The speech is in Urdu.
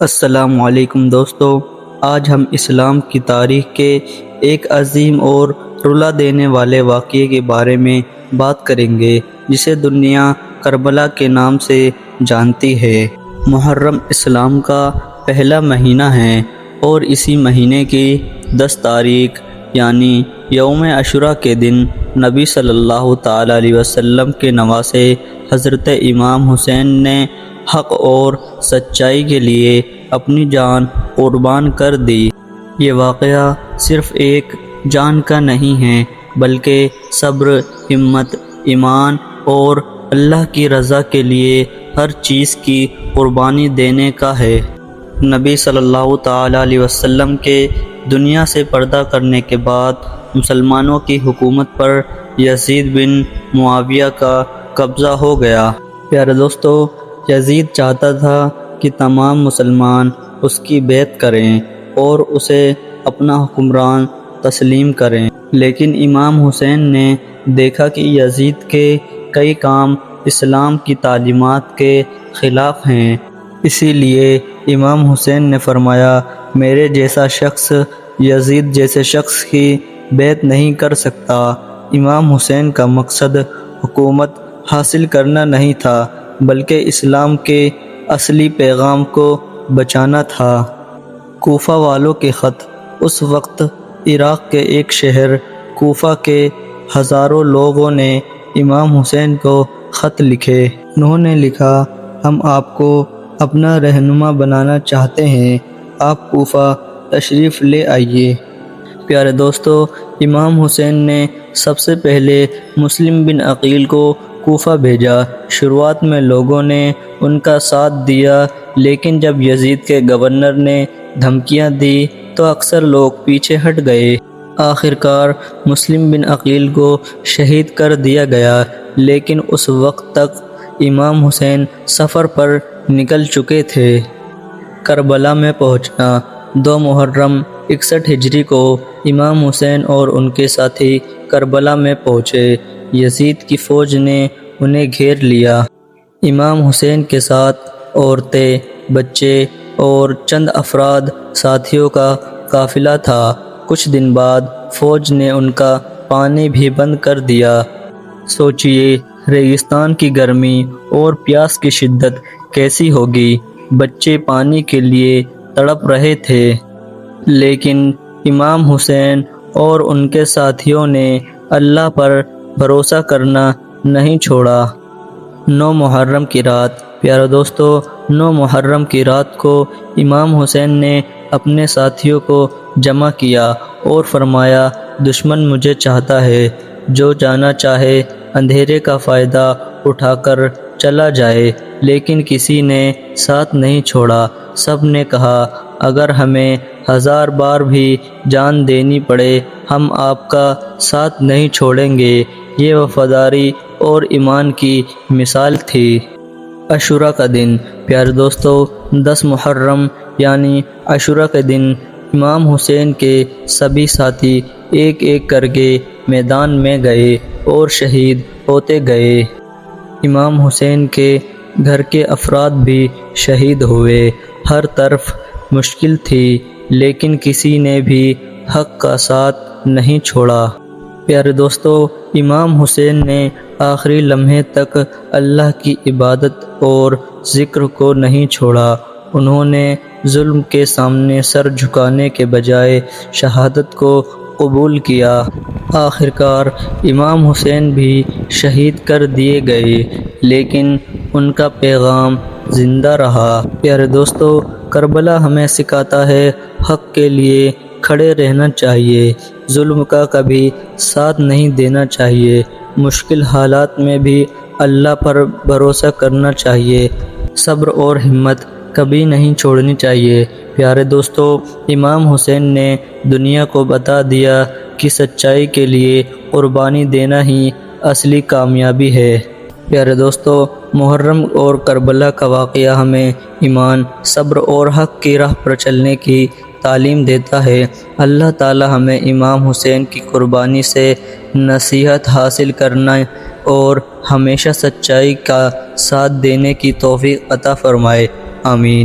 السلام علیکم دوستو، آج ہم اسلام کی تاریخ کے ایک عظیم اور رلا دینے والے واقعے کے بارے میں بات کریں گے جسے دنیا کربلا کے نام سے جانتی ہے۔ محرم اسلام کا پہلا مہینہ ہے اور اسی مہینے کی 10 تاریخ یعنی یوم عاشوراء کے دن نبی صلی اللہ تعالی علیہ وسلم کے نواسے حضرت امام حسین نے حق اور سچائی کے لیے اپنی جان قربان کر دی۔ یہ واقعہ صرف ایک جان کا نہیں ہے بلکہ صبر، ہمت، ایمان اور اللہ کی رضا کے لیے ہر چیز کی قربانی دینے کا ہے۔ نبی صلی اللہ تعالی علیہ وسلم کے دنیا سے پردہ کرنے کے بعد مسلمانوں کی حکومت پر یزید بن معاویہ کا قبضہ ہو گیا۔ پیارے دوستو، یزید چاہتا تھا کہ تمام مسلمان اس کی بیعت کریں اور اسے اپنا حکمران تسلیم کریں، لیکن امام حسین نے دیکھا کہ یزید کے کئی کام اسلام کی تعلیمات کے خلاف ہیں۔ اسی لیے امام حسین نے فرمایا، میرے جیسا شخص یزید جیسے شخص کی بیعت نہیں کر سکتا۔ امام حسین کا مقصد حکومت حاصل کرنا نہیں تھا بلکہ اسلام کے اصلی پیغام کو بچانا تھا۔ کوفہ والوں کے خط۔ اس وقت عراق کے ایک شہر کوفہ کے ہزاروں لوگوں نے امام حسین کو خط لکھے۔ انہوں نے لکھا، ہم آپ کو اپنا رہنما بنانا چاہتے ہیں، آپ کوفہ تشریف لے آئیے۔ پیارے دوستو، امام حسین نے سب سے پہلے مسلم بن عقیل کو کوفہ بھیجا۔ شروعات میں لوگوں نے ان کا ساتھ دیا، لیکن جب یزید کے گورنر نے دھمکیاں دی تو اکثر لوگ پیچھے ہٹ گئے۔ آخرکار مسلم بن عقیل کو شہید کر دیا گیا، لیکن اس وقت تک امام حسین سفر پر نکل چکے تھے۔ کربلا میں پہنچنا۔ 2 محرم 61 ہجری کو امام حسین اور ان کے ساتھی کربلا میں پہنچے۔ یزید کی فوج نے انہیں گھیر لیا۔ امام حسین کے ساتھ عورتیں، بچے اور چند افراد ساتھیوں کا قافلہ تھا۔ کچھ دن بعد فوج نے ان کا پانی بھی بند کر دیا۔ سوچئے، ریگستان کی گرمی اور پیاس کی شدت کیسی ہوگی۔ بچے پانی کے لیے تڑپ رہے تھے، لیکن امام حسین اور ان کے ساتھیوں نے اللہ پر بھروسہ کرنا نہیں چھوڑا۔ 9 محرم کی رات۔ پیارے دوستو، 9 محرم کی رات کو امام حسین نے اپنے ساتھیوں کو جمع کیا اور فرمایا، دشمن مجھے چاہتا ہے، جو جانا چاہے اندھیرے کا فائدہ اٹھا کر چلا جائے، لیکن کسی نے ساتھ نہیں چھوڑا۔ سب نے کہا، اگر ہمیں 1000 بار بھی جان دینی پڑے ہم آپ کا ساتھ نہیں چھوڑیں گے۔ یہ وفاداری اور ایمان کی مثال تھی۔ عاشوراء کا دن۔ پیارے دوستو، 10 محرم یعنی عاشوراء کے دن امام حسین کے سبھی ساتھی ایک ایک کر کے میدان میں گئے اور شہید ہوتے گئے۔ امام حسین کے گھر کے افراد بھی شہید ہوئے۔ ہر طرف مشکل تھی، لیکن کسی نے بھی حق کا ساتھ نہیں چھوڑا۔ پیارے دوستو، امام حسین نے آخری لمحے تک اللہ کی عبادت اور ذکر کو نہیں چھوڑا۔ انہوں نے ظلم کے سامنے سر جھکانے کے بجائے شہادت کو قبول کیا۔ آخرکار امام حسین بھی شہید کر دیے گئے، لیکن ان کا پیغام زندہ رہا۔ پیارے دوستو، کربلا ہمیں سکھاتا ہے حق کے لیے کھڑے رہنا چاہیے، ظلم کا کبھی ساتھ نہیں دینا چاہیے، مشکل حالات میں بھی اللہ پر بھروسہ کرنا چاہیے، صبر اور ہمت کبھی نہیں چھوڑنی چاہیے۔ پیارے دوستو، امام حسین نے دنیا کو بتا دیا کہ سچائی کے لیے قربانی دینا ہی اصلی کامیابی ہے۔ پیارے دوستو، محرم اور کربلا کا واقعہ ہمیں ایمان، صبر اور حق کی راہ پر چلنے کی تعلیم دیتا ہے۔ اللہ تعالی ہمیں امام حسین کی قربانی سے نصیحت حاصل کرنا اور ہمیشہ سچائی کا ساتھ دینے کی توفیق عطا فرمائے۔ آمین۔